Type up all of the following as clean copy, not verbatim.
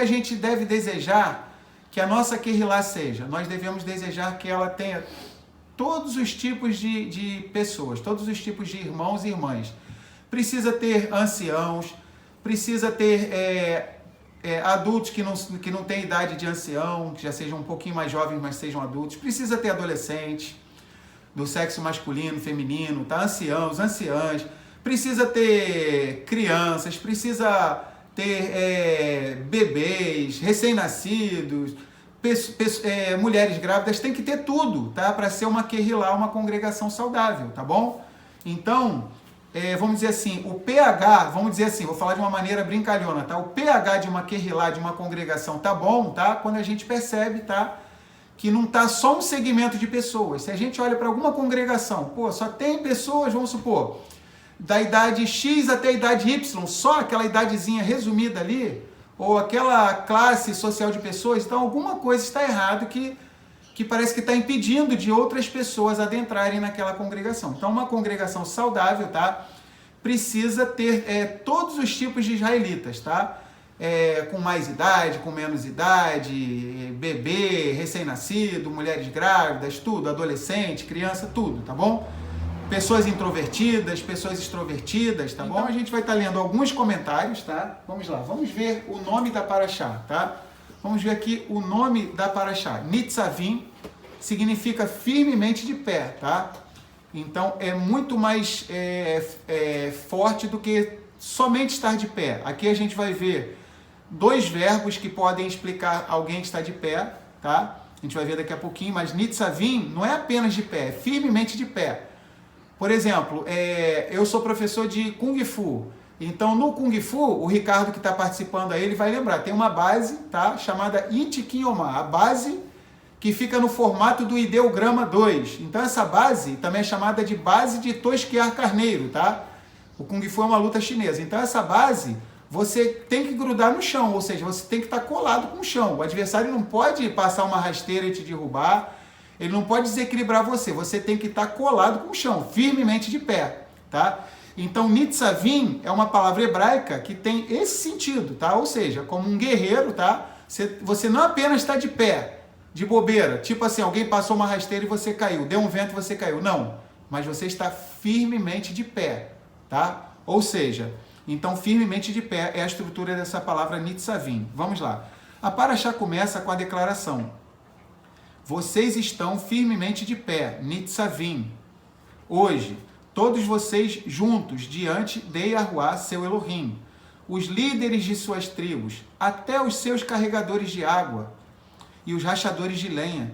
a gente deve desejar que a nossa Kehillah seja? Nós devemos desejar que ela tenha todos os tipos de pessoas, todos os tipos de irmãos e irmãs. Precisa ter anciãos, precisa ter adultos que não têm idade de ancião, que já sejam um pouquinho mais jovens, mas sejam adultos. Precisa ter adolescentes, do sexo masculino, feminino, tá? Anciãos, anciãs. Precisa ter crianças, precisa ter bebês, recém-nascidos, mulheres grávidas, tem que ter tudo, tá? Para ser uma Kehillah, uma congregação saudável, tá bom? Então, vamos dizer assim, o pH, vamos dizer assim, vou falar de uma maneira brincalhona, tá? O pH de uma Kehillah, de uma congregação, tá bom, tá? Quando a gente percebe, tá? Que não tá só um segmento de pessoas. Se a gente olha para alguma congregação, pô, só tem pessoas, vamos supor, da idade X até a idade Y, só aquela idadezinha resumida ali, ou aquela classe social de pessoas, então alguma coisa está errado que parece que está impedindo de outras pessoas adentrarem naquela congregação. Então uma congregação saudável, tá? Precisa ter todos os tipos de israelitas, tá? Com mais idade, com menos idade, bebê, recém-nascido, mulheres grávidas, tudo, adolescente, criança, tudo, tá bom? Pessoas introvertidas, pessoas extrovertidas, tá bom? Então a gente vai estar lendo alguns comentários, tá? Vamos lá, vamos ver o nome da paraxá, tá? Vamos ver aqui o nome da paraxá. Nitzavim significa firmemente de pé, tá? Então é muito mais forte do que somente estar de pé. Aqui a gente vai ver dois verbos que podem explicar alguém que está de pé, tá? A gente vai ver daqui a pouquinho, mas Nitzavim não é apenas de pé, é firmemente de pé. Por exemplo, eu sou professor de Kung Fu. Então, no Kung Fu, o Ricardo que está participando aí, ele vai lembrar, tem uma base, tá? Chamada Ichikinyoma, a base que fica no formato do ideograma 2. Então, essa base também é chamada de base de tosquear carneiro, tá? O Kung Fu é uma luta chinesa. Então, essa base, você tem que grudar no chão, ou seja, você tem que estar colado com o chão. O adversário não pode passar uma rasteira e te derrubar, ele não pode desequilibrar você, você tem que estar colado com o chão, firmemente de pé, tá? Então, Nitzavim é uma palavra hebraica que tem esse sentido, tá? Ou seja, como um guerreiro, tá? Você não apenas está de pé, de bobeira, tipo assim, alguém passou uma rasteira e você caiu, deu um vento e você caiu, não. Mas você está firmemente de pé, tá? Ou seja, então firmemente de pé é a estrutura dessa palavra Nitzavim. Vamos lá. A paraxá começa com a declaração: vocês estão firmemente de pé, Nitzavim. Hoje, todos vocês juntos diante de Yahuwá, seu Elohim, os líderes de suas tribos, até os seus carregadores de água e os rachadores de lenha,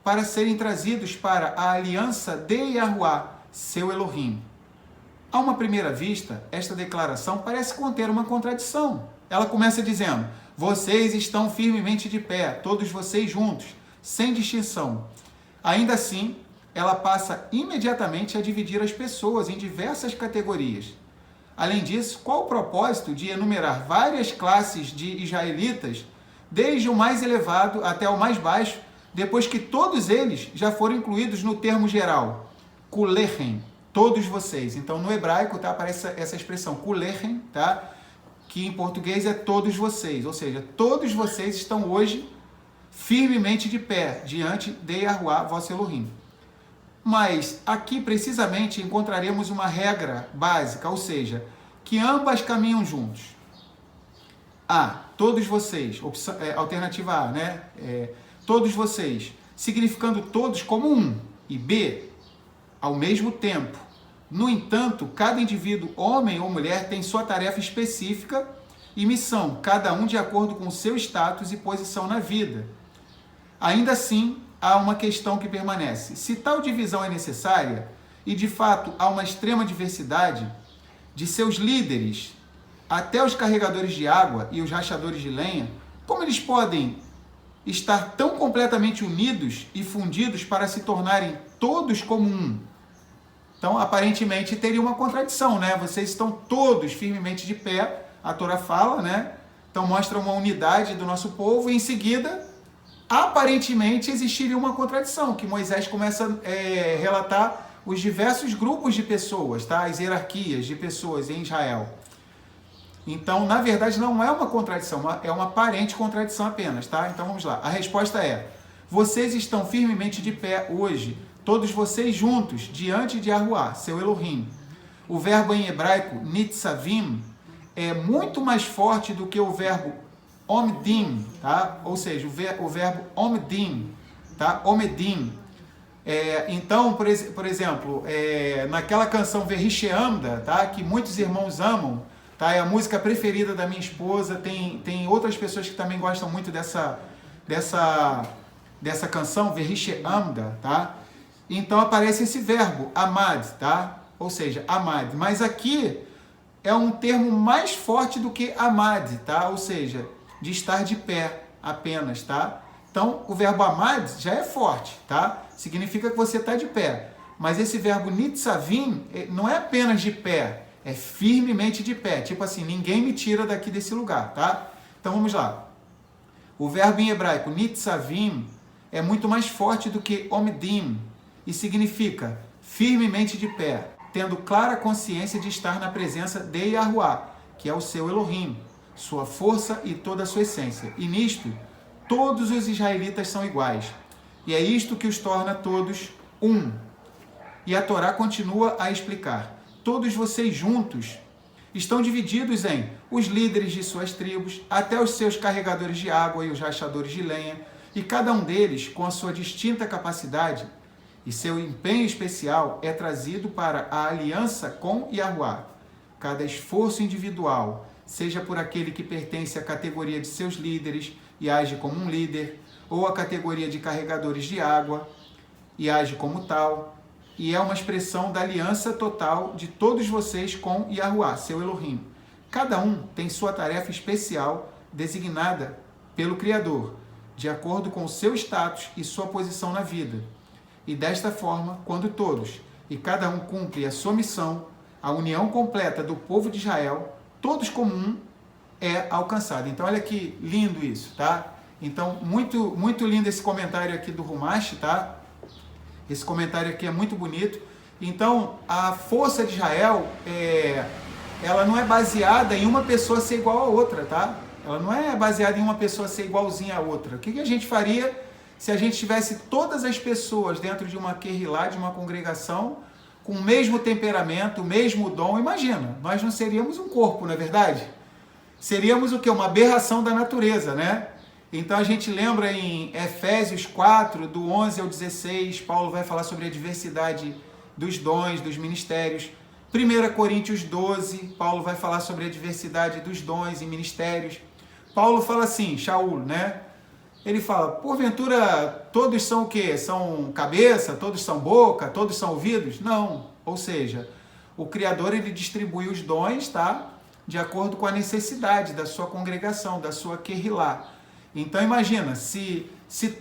para serem trazidos para a aliança de Yahuwá, seu Elohim. A uma primeira vista, esta declaração parece conter uma contradição. Ela começa dizendo: vocês estão firmemente de pé, todos vocês juntos, sem distinção. Ainda assim, ela passa imediatamente a dividir as pessoas em diversas categorias. Além disso, qual o propósito de enumerar várias classes de israelitas, desde o mais elevado até o mais baixo, depois que todos eles já foram incluídos no termo geral, kulechem, todos vocês? Então, no hebraico, tá, aparece essa expressão, kulechem, tá, que em português é todos vocês, ou seja, todos vocês estão hoje firmemente de pé, diante de Yahuwá, vosso Elohim. Mas aqui, precisamente, encontraremos uma regra básica, ou seja, que ambas caminham juntos. A, todos vocês, alternativa A, né? Todos vocês, significando todos como um. E B, ao mesmo tempo. No entanto, cada indivíduo, homem ou mulher, tem sua tarefa específica e missão, cada um de acordo com o seu status e posição na vida. Ainda assim, há uma questão que permanece. Se tal divisão é necessária, e de fato há uma extrema diversidade, de seus líderes até os carregadores de água e os rachadores de lenha, como eles podem estar tão completamente unidos e fundidos para se tornarem todos como um? Então, aparentemente, teria uma contradição, né? Vocês estão todos firmemente de pé, a Torá fala, né? Então, mostra uma unidade do nosso povo, e em seguida, aparentemente, existiria uma contradição, que Moisés começa a relatar os diversos grupos de pessoas, tá? As hierarquias de pessoas em Israel. Então, na verdade, não é uma contradição, é uma aparente contradição apenas, tá? Então, vamos lá. A resposta é: vocês estão firmemente de pé hoje, todos vocês juntos, diante de Yahuwá, seu Elohim. O verbo em hebraico, nitzavim, é muito mais forte do que o verbo omdim, tá? Ou seja, o verbo omdim, tá? Omedim. Então, por exemplo, naquela canção Verrisheamda, tá? Que muitos irmãos amam, tá? É a música preferida da minha esposa, tem outras pessoas que também gostam muito dessa canção, Verrisheamda, tá? Então aparece esse verbo, amad, tá? Ou seja, amad. Mas aqui é um termo mais forte do que amad, tá? Ou seja, de estar de pé apenas, tá? Então, o verbo amad já é forte, tá? Significa que você está de pé. Mas esse verbo nitzavim não é apenas de pé, é firmemente de pé. Tipo assim, ninguém me tira daqui desse lugar, tá? Então, vamos lá. O verbo em hebraico, nitzavim, é muito mais forte do que omdim e significa firmemente de pé, tendo clara consciência de estar na presença de Yahuwá, que é o seu Elohim, sua força e toda a sua essência. E nisto, todos os israelitas são iguais. E é isto que os torna todos um. E a Torá continua a explicar: todos vocês juntos estão divididos em os líderes de suas tribos, até os seus carregadores de água e os rachadores de lenha, e cada um deles, com a sua distinta capacidade e seu empenho especial, é trazido para a aliança com Yahuwá. Cada esforço individual, seja por aquele que pertence à categoria de seus líderes e age como um líder, ou à categoria de carregadores de água e age como tal, e é uma expressão da aliança total de todos vocês com Yahuwá, seu Elohim. Cada um tem sua tarefa especial designada pelo Criador, de acordo com o seu status e sua posição na vida. E desta forma, quando todos e cada um cumpre a sua missão, a união completa do povo de Israel, todos como um, é alcançada. Então, olha que lindo isso, tá? Então, muito, muito lindo esse comentário aqui do Rumash, tá? Esse comentário aqui é muito bonito. Então, a força de Israel, ela não é baseada em uma pessoa ser igual a outra, tá? Ela não é baseada em uma pessoa ser igualzinha a outra. O que a gente faria se a gente tivesse todas as pessoas dentro de uma querrilá, de uma congregação, com o mesmo temperamento, o mesmo dom? Imagina, nós não seríamos um corpo, não é verdade? Seríamos o quê? Uma aberração da natureza, né? Então a gente lembra em Efésios 4, do 11 ao 16, Paulo vai falar sobre a diversidade dos dons, dos ministérios. 1 Coríntios 12, Paulo vai falar sobre a diversidade dos dons e ministérios. Paulo fala assim, Shaul, né? Ele fala, porventura todos são o quê? São cabeça, todos são boca, todos são ouvidos? Não. Ou seja, o Criador, ele distribui os dons, tá? De acordo com a necessidade da sua congregação, da sua querrilá. Então imagina, se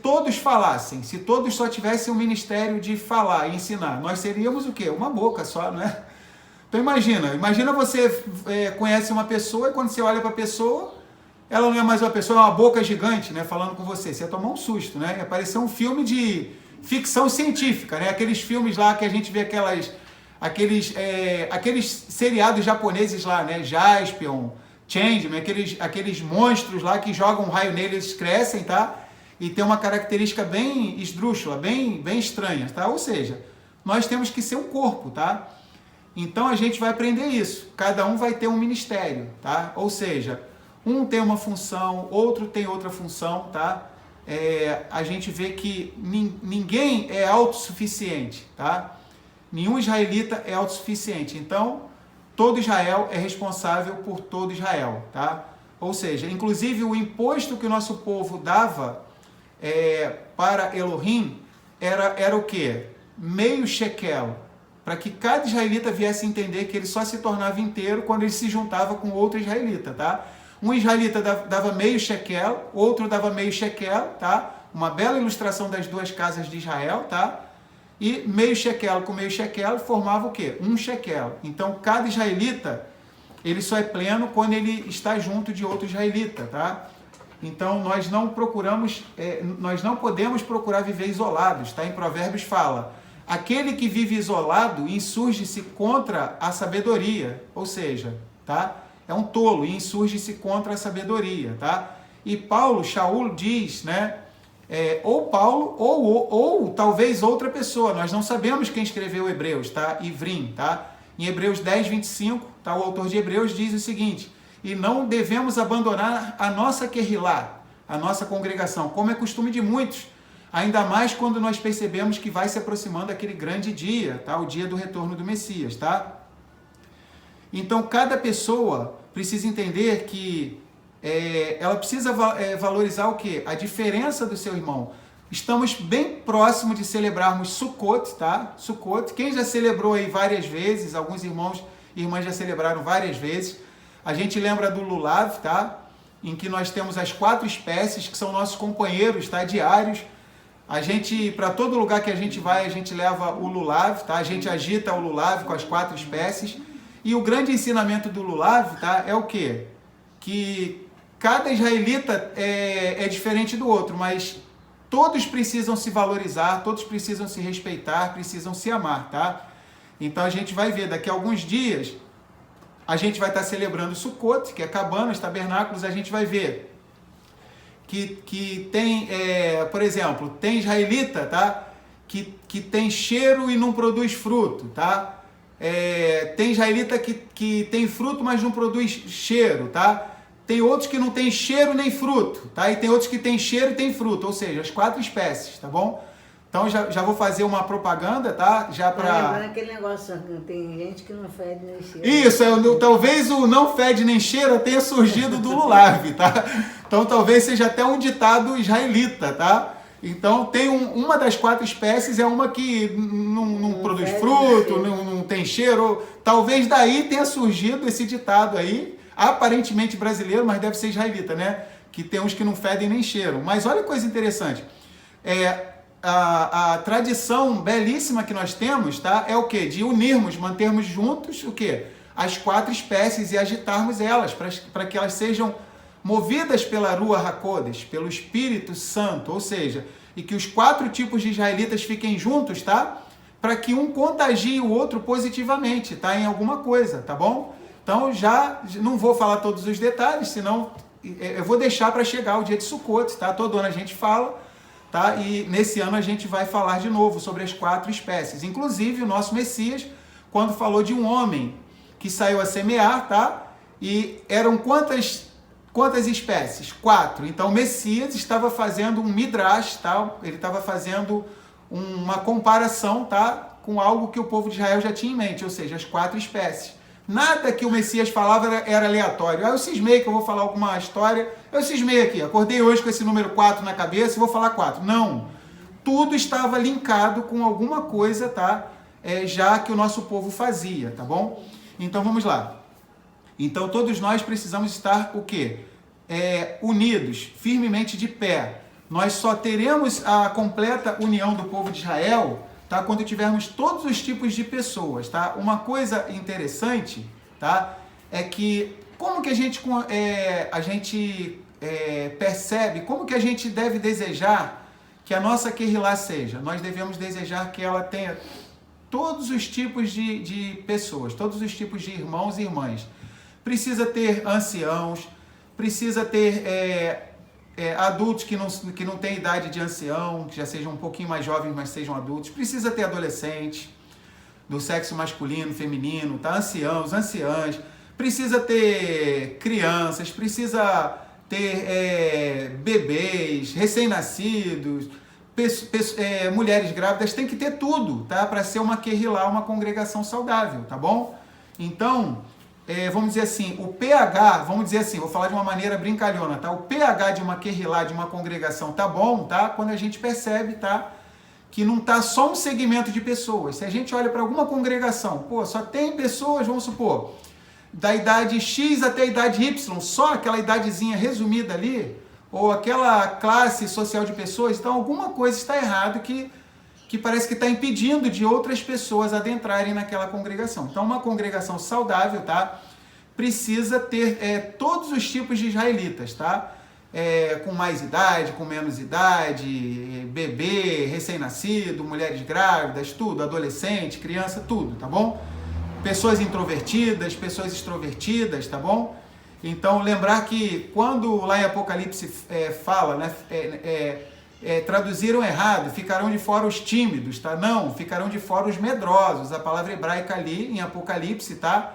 todos falassem, se todos só tivessem o ministério de falar e ensinar, nós seríamos o quê? Uma boca só, né? Então imagina você conhece uma pessoa e quando você olha para a pessoa, ela não é mais uma pessoa, é uma boca gigante, né, falando com você. Você ia tomar um susto, né? Ia parecer um filme de ficção científica, né? Aqueles filmes lá que a gente vê aqueles seriados japoneses lá, né? Jaspion, Changeman, aqueles monstros lá que jogam um raio neles, eles crescem, tá? E tem uma característica bem esdrúxula, bem estranha, tá? Ou seja, nós temos que ser um corpo, tá? Então a gente vai aprender isso. Cada um vai ter um ministério, tá? Ou seja, um tem uma função, outro tem outra função, tá? A gente vê que ninguém é autossuficiente, tá? Nenhum israelita é autossuficiente. Então, todo Israel é responsável por todo Israel, tá? Ou seja, inclusive o imposto que o nosso povo dava para Elohim era o quê? Meio shekel, para que cada israelita viesse entender que ele só se tornava inteiro quando ele se juntava com outro israelita, tá? Um israelita dava meio shekel, outro dava meio shekel, tá? Uma bela ilustração das duas casas de Israel, tá? E meio shekel com meio shekel formava o quê? Um shekel. Então, cada israelita, ele só é pleno quando ele está junto de outro israelita, tá? Então, nós não podemos procurar viver isolados, tá? Em Provérbios fala, aquele que vive isolado insurge-se contra a sabedoria, ou seja, tá? é um tolo e insurge-se contra a sabedoria, tá? E Shaul diz, né? Ou Paulo ou talvez outra pessoa, nós não sabemos quem escreveu Hebreus, tá? Ivrim, tá? Em Hebreus 10, 25, tá? O autor de Hebreus diz o seguinte: e não devemos abandonar a nossa querrilá, a nossa congregação, como é costume de muitos, ainda mais quando nós percebemos que vai se aproximando aquele grande dia, tá? O dia do retorno do Messias, tá? Então, cada pessoa precisa entender que ela precisa valorizar o quê? A diferença do seu irmão. Estamos bem próximo de celebrarmos Sukkot, tá? Sukkot, quem já celebrou aí várias vezes, alguns irmãos e irmãs já celebraram várias vezes. A gente lembra do Lulav, tá? Em que nós temos as 4 espécies que são nossos companheiros, tá? Diários. A gente, para todo lugar que a gente vai, a gente leva o Lulav, tá? A gente agita o Lulav com as 4 espécies. E o grande ensinamento do Lulav, tá? É o quê? Que cada israelita é diferente do outro, mas todos precisam se valorizar, todos precisam se respeitar, precisam se amar, tá? Então a gente vai ver, daqui a alguns dias, a gente vai estar celebrando Sukkot, que é cabanas, tabernáculos, a gente vai ver que tem, por exemplo, tem israelita, tá? Que tem cheiro e não produz fruto, tá? Tem israelita que tem fruto, mas não produz cheiro, tá? Tem outros que não tem cheiro nem fruto, tá? E tem outros que tem cheiro e tem fruto, ou seja, as 4 espécies, tá bom? Então já vou fazer uma propaganda, tá? Já para lembrando aquele negócio, tem gente que não fede nem cheira. Isso, talvez o não fede nem cheira tenha surgido do Lulav, tá? Então talvez seja até um ditado israelita, tá? Então tem uma das 4 espécies, é uma que não produz fruto, não tem cheiro. Talvez daí tenha surgido esse ditado aí, aparentemente brasileiro, mas deve ser israelita, né? Que tem uns que não fedem nem cheiram. Mas olha que coisa interessante. A tradição belíssima que nós temos, tá? É o quê? De unirmos, mantermos juntos o quê? As 4 espécies e agitarmos elas, para que elas sejam movidas pela Ruach HaKodesh, pelo Espírito Santo, ou seja, e que os 4 tipos de israelitas fiquem juntos, tá? Para que um contagie o outro positivamente, tá? Em alguma coisa, tá bom? Então já não vou falar todos os detalhes, senão eu vou deixar para chegar o dia de Sukkot, tá? Todo ano a gente fala, tá? E nesse ano a gente vai falar de novo sobre as 4 espécies. Inclusive o nosso Messias, quando falou de um homem que saiu a semear, tá? E eram quantas espécies? 4. Então o Messias estava fazendo um midrash, tá? Ele estava fazendo uma comparação, tá? Com algo que o povo de Israel já tinha em mente, ou seja, as 4 espécies. Nada que o Messias falava era aleatório. Eu cismei que eu vou falar alguma história, eu cismei aqui, acordei hoje com esse número 4 na cabeça e vou falar 4. Não, tudo estava linkado com alguma coisa, tá? Já que o nosso povo fazia, tá bom? Então vamos lá. Então todos nós precisamos estar o quê? Unidos, firmemente de pé. Nós só teremos a completa união do povo de Israel, tá? Quando tivermos todos os tipos de pessoas, tá? Uma coisa interessante, tá? É que como que a gente percebe, como que a gente deve desejar que a nossa querrilá seja? Nós devemos desejar que ela tenha todos os tipos de pessoas, todos os tipos de irmãos e irmãs. Precisa ter anciãos, precisa ter adultos que não têm idade de ancião, que já sejam um pouquinho mais jovens, mas sejam adultos. Precisa ter adolescentes, do sexo masculino, feminino, tá? Anciãos, anciãs. Precisa ter crianças, precisa ter bebês, recém-nascidos, mulheres grávidas. Tem que ter tudo, tá? Para ser uma querrilá, uma congregação saudável, tá bom? Então, vamos dizer assim, o pH, vamos dizer assim, vou falar de uma maneira brincalhona, tá? O pH de uma querrilá, de uma congregação, tá bom, tá? Quando a gente percebe, tá? Que não tá só um segmento de pessoas. Se a gente olha para alguma congregação, pô, só tem pessoas, vamos supor, da idade X até a idade Y, só aquela idadezinha resumida ali, ou aquela classe social de pessoas, então alguma coisa está errado que parece que está impedindo de outras pessoas adentrarem naquela congregação. Então, uma congregação saudável, tá? Precisa ter todos os tipos de israelitas, tá? Com mais idade, com menos idade, bebê, recém-nascido, mulheres grávidas, tudo, adolescente, criança, tudo, tá bom? Pessoas introvertidas, pessoas extrovertidas, tá bom? Então, lembrar que quando lá em Apocalipse fala, né, traduziram errado, ficarão de fora os tímidos, tá? Não, ficarão de fora os medrosos. A palavra hebraica ali em Apocalipse, tá?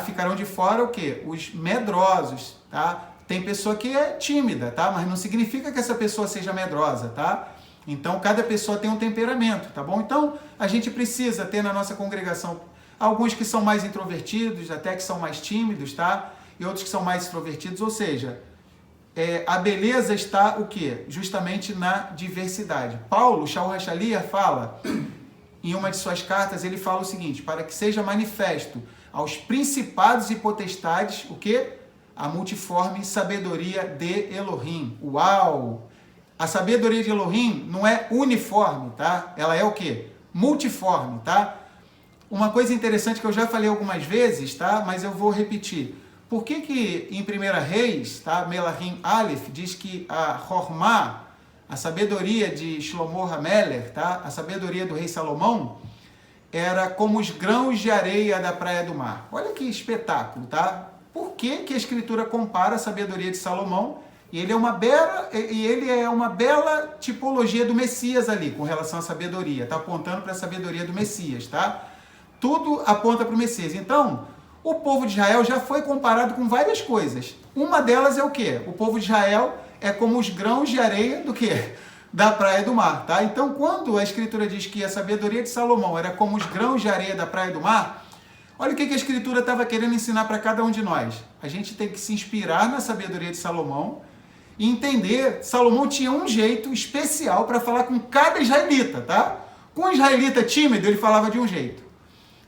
Ficarão de fora o quê? Os medrosos, tá? Tem pessoa que é tímida, tá? Mas não significa que essa pessoa seja medrosa, tá? Então, cada pessoa tem um temperamento, tá bom? Então, a gente precisa ter na nossa congregação alguns que são mais introvertidos, até que são mais tímidos, tá? E outros que são mais extrovertidos, ou seja, a beleza está o quê? Justamente na diversidade. Paulo, Shaul HaShaliach, fala, em uma de suas cartas, ele fala o seguinte, para que seja manifesto aos principados e potestades, o quê? A multiforme sabedoria de Elohim. Uau! A sabedoria de Elohim não é uniforme, tá? Ela é o quê? Multiforme, tá? Uma coisa interessante que eu já falei algumas vezes, tá? Mas eu vou repetir. Por que em 1 Reis, tá? Melahim Aleph, diz que a Hormá, a sabedoria de Shlomo HaMelech, tá? A sabedoria do rei Salomão, era como os grãos de areia da praia do mar. Olha que espetáculo, tá? Por que a Escritura compara a sabedoria de Salomão? E ele é uma bela tipologia do Messias ali, com relação à sabedoria. Está apontando para a sabedoria do Messias, tá? Tudo aponta para o Messias. Então, o povo de Israel já foi comparado com várias coisas. Uma delas é o quê? O povo de Israel é como os grãos de areia do quê? Da praia do mar, tá? Então, quando a Escritura diz que a sabedoria de Salomão era como os grãos de areia da praia do mar, olha o que a Escritura estava querendo ensinar para cada um de nós. A gente tem que se inspirar na sabedoria de Salomão e entender, Salomão tinha um jeito especial para falar com cada israelita, tá? Com um israelita tímido, ele falava de um jeito.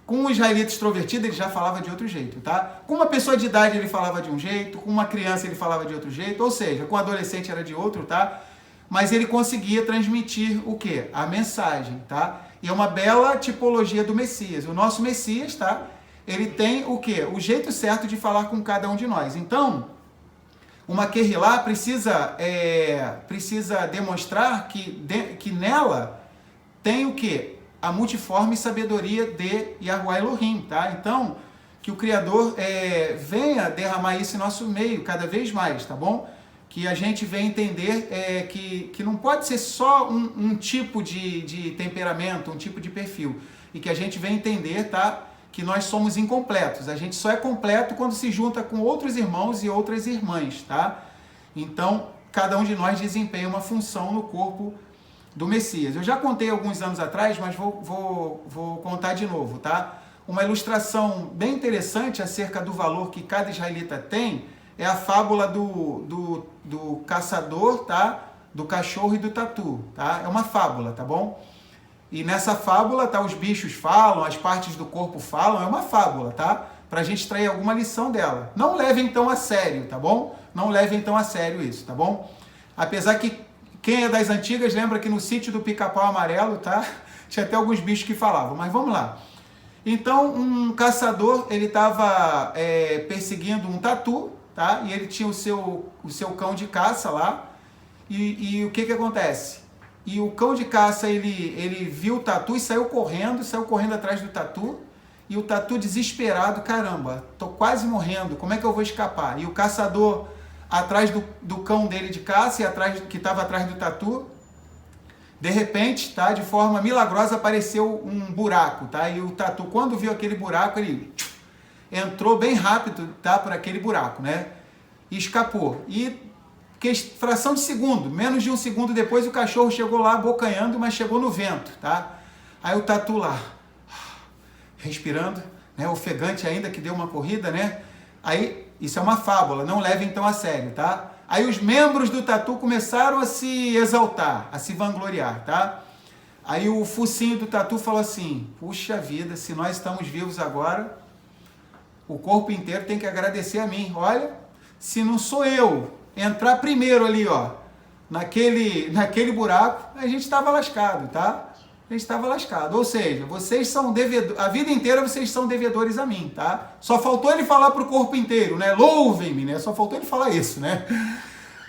Com um israelita extrovertido, ele já falava de outro jeito, tá? Com uma pessoa de idade, ele falava de um jeito. Com uma criança, ele falava de outro jeito. Ou seja, com um adolescente era de outro, tá? Mas ele conseguia transmitir o quê? A mensagem, tá? E é uma bela tipologia do Messias. O nosso Messias, tá? Ele tem o quê? O jeito certo de falar com cada um de nós. Então, uma Kehilá precisa demonstrar que nela tem o quê? A multiforme sabedoria de Yahuwah Elohim, tá? Então, que o Criador venha derramar isso em nosso meio cada vez mais, tá bom? Que a gente venha entender que não pode ser só um tipo de temperamento, um tipo de perfil. E que a gente venha entender, tá? Que nós somos incompletos. A gente só é completo quando se junta com outros irmãos e outras irmãs, tá? Então, cada um de nós desempenha uma função no corpo do Messias. Eu já contei alguns anos atrás, mas vou contar de novo, tá? Uma ilustração bem interessante acerca do valor que cada israelita tem é a fábula do caçador, tá? Do cachorro e do tatu, tá? É uma fábula, tá bom? E nessa fábula, tá? Os bichos falam, as partes do corpo falam, é uma fábula, tá? Pra gente extrair alguma lição dela. Não leve então a sério, tá bom? Não leve então a sério isso, tá bom? Apesar que quem é das antigas lembra que no sítio do Pica-Pau Amarelo, tá? Tinha até alguns bichos que falavam, mas vamos lá. Então, um caçador, ele estava perseguindo um tatu, tá? E ele tinha o seu cão de caça lá. E o que acontece? E o cão de caça, ele viu o tatu e saiu correndo atrás do tatu. E o tatu desesperado, caramba, tô quase morrendo, como é que eu vou escapar? E o caçador atrás do cão dele de caça e que estava atrás do tatu, de repente, tá, de forma milagrosa apareceu um buraco, tá? E o tatu, quando viu aquele buraco, ele entrou bem rápido, tá, por aquele buraco, né? E escapou. E fração de segundo, menos de um segundo depois, o cachorro chegou lá abocanhando, mas chegou no vento, tá? Aí o tatu lá, respirando, né, ofegante ainda, que deu uma corrida, né? Aí, isso é uma fábula, não leve então a sério, tá? Aí os membros do tatu começaram a se exaltar, a se vangloriar, tá? Aí o focinho do tatu falou assim, puxa vida, se nós estamos vivos agora, o corpo inteiro tem que agradecer a mim. Olha, se não sou eu entrar primeiro ali, ó, naquele buraco, a gente estava lascado, tá? A gente estava lascado. Ou seja, vocês são devedores, a vida inteira vocês são devedores a mim, tá? Só faltou ele falar para o corpo inteiro, né? Louvem-me, né? Só faltou ele falar isso, né?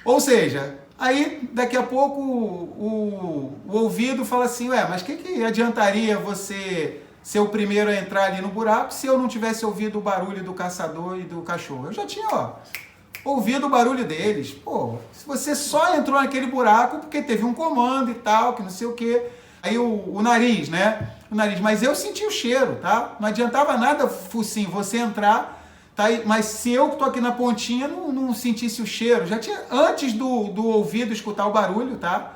Ou seja, aí daqui a pouco o ouvido fala assim, ué, mas o que adiantaria você ser o primeiro a entrar ali no buraco se eu não tivesse ouvido o barulho do caçador e do cachorro. Eu já tinha, ouvido o barulho deles. Pô, se você só entrou naquele buraco porque teve um comando e tal, que não sei o quê. Aí o nariz, né? O nariz, mas eu senti o cheiro, tá? Não adiantava nada, focinho, você entrar, tá? Mas se eu que tô aqui na pontinha não sentisse o cheiro, já tinha, antes do ouvido escutar o barulho, tá?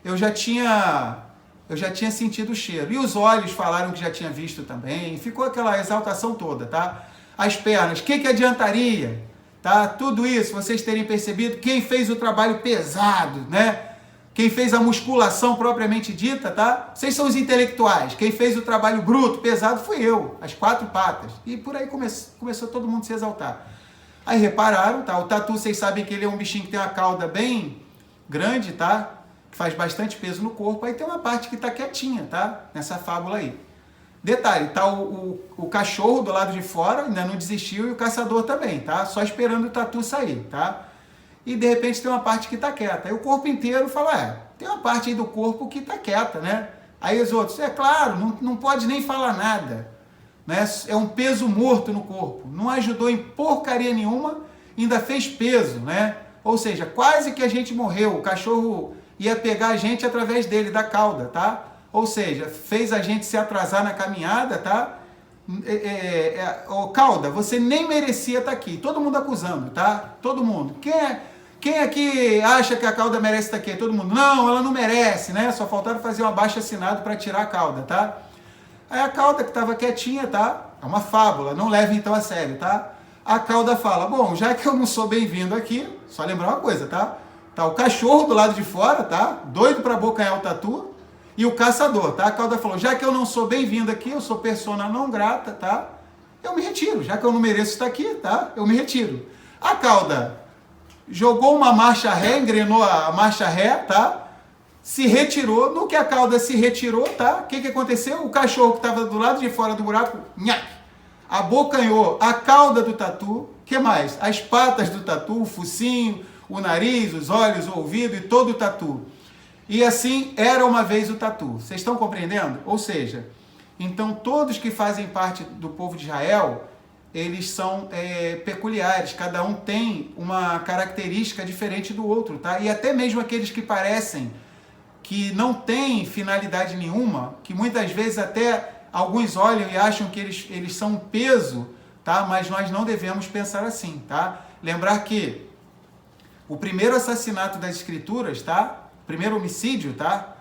Eu já tinha sentido o cheiro. E os olhos falaram que já tinha visto também. Ficou aquela exaltação toda, tá? As pernas, o que adiantaria? Tá? Tudo isso, vocês terem percebido, quem fez o trabalho pesado, né? Quem fez a musculação propriamente dita, tá? Vocês são os intelectuais. Quem fez o trabalho bruto, pesado, fui eu. As 4 patas. E por aí começou todo mundo a se exaltar. Aí repararam, tá? O tatu, vocês sabem que ele é um bichinho que tem uma cauda bem grande, tá? Que faz bastante peso no corpo. Aí tem uma parte que tá quietinha, tá? Nessa fábula aí. Detalhe, tá o cachorro do lado de fora, ainda não desistiu, e o caçador também, tá? Só esperando o tatu sair, tá? E de repente tem uma parte que está quieta. Aí o corpo inteiro fala, tem uma parte aí do corpo que está quieta, né? Aí os outros, claro, não pode nem falar nada, né? É um peso morto no corpo. Não ajudou em porcaria nenhuma, ainda fez peso, né? Ou seja, quase que a gente morreu. O cachorro ia pegar a gente através dele, da cauda, tá? Ou seja, fez a gente se atrasar na caminhada, tá? Cauda, você nem merecia estar aqui. Todo mundo acusando, tá? Todo mundo. Quem aqui acha que a cauda merece estar aqui? Todo mundo. Não, ela não merece, né? Só faltaram fazer um abaixo-assinado para tirar a cauda, tá? Aí a cauda que estava quietinha, tá? É uma fábula, não leve então a sério, tá? A cauda fala, bom, já que eu não sou bem-vindo aqui, só lembrar uma coisa, tá? Tá o cachorro do lado de fora, tá? Doido para abocanhar o tatu. E o caçador, tá? A cauda falou, já que eu não sou bem-vindo aqui, eu sou persona não grata, tá? Eu me retiro, já que eu não mereço estar aqui, tá? Eu me retiro. A cauda jogou uma marcha ré, engrenou a marcha ré, tá? Se retirou. No que a cauda se retirou, tá? O que aconteceu? O cachorro que estava do lado de fora do buraco, abocanhou a cauda do tatu. O que mais? As patas do tatu, o focinho, o nariz, os olhos, o ouvido e todo o tatu. E assim era uma vez o tatu. Vocês estão compreendendo? Ou seja, então todos que fazem parte do povo de Israel, eles são peculiares, cada um tem uma característica diferente do outro, tá? E até mesmo aqueles que parecem que não têm finalidade nenhuma, que muitas vezes até alguns olham e acham que eles são um peso, tá? Mas nós não devemos pensar assim, tá? Lembrar que o primeiro assassinato das Escrituras, tá? Primeiro homicídio, tá?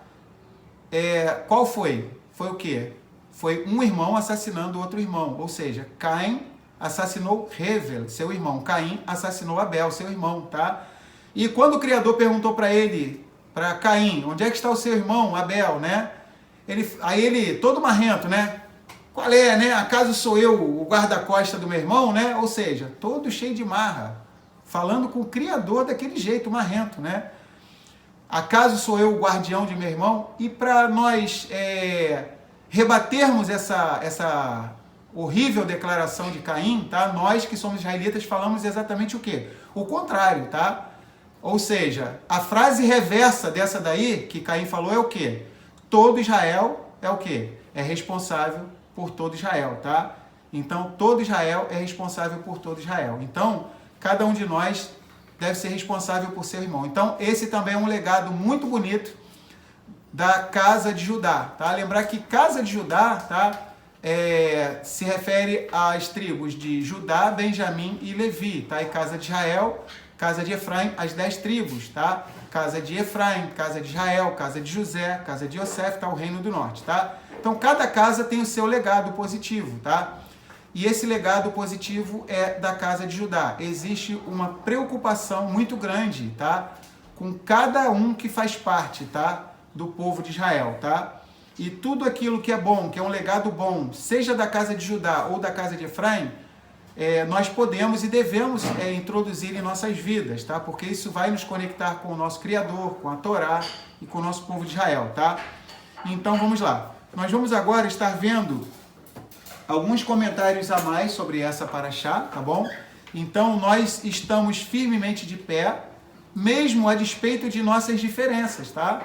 Qual foi? Foi o quê? Foi um irmão assassinando outro irmão. Ou seja, Caim assassinou Hevel, seu irmão. Caim assassinou Abel, seu irmão, tá? E quando o Criador perguntou para ele, para Caim, onde é que está o seu irmão, Abel, né? Aí ele, todo marrento, né? Qual é, né? Acaso sou eu o guarda-costa do meu irmão, né? Ou seja, todo cheio de marra, falando com o Criador daquele jeito, marrento, né? Acaso sou eu o guardião de meu irmão? E para nós rebatermos essa horrível declaração de Caim, tá? Nós que somos israelitas falamos exatamente o quê? O contrário, tá? Ou seja, a frase reversa dessa daí, que Caim falou, é o quê? Todo Israel é o quê? É responsável por todo Israel, tá? Então, todo Israel é responsável por todo Israel. Então, cada um de nós deve ser responsável por seu irmão. Então, esse também é um legado muito bonito da casa de Judá, tá? Lembrar que casa de Judá, tá? Se refere às tribos de Judá, Benjamim e Levi, tá? E casa de Israel, casa de Efraim, as 10 tribos, tá? Casa de Efraim, casa de Israel, casa de José, casa de Yosef, tá? O reino do norte, tá? Então, cada casa tem o seu legado positivo, tá? E esse legado positivo é da casa de Judá. Existe uma preocupação muito grande, tá? Com cada um que faz parte, tá? Do povo de Israel, tá? E tudo aquilo que é bom, que é um legado bom, seja da casa de Judá ou da casa de Efraim, nós podemos e devemos introduzir em nossas vidas, tá? Porque isso vai nos conectar com o nosso Criador, com a Torá e com o nosso povo de Israel, tá? Então vamos lá. Nós vamos agora estar vendo alguns comentários a mais sobre essa paraxá, tá bom? Então nós estamos firmemente de pé, mesmo a despeito de nossas diferenças, tá?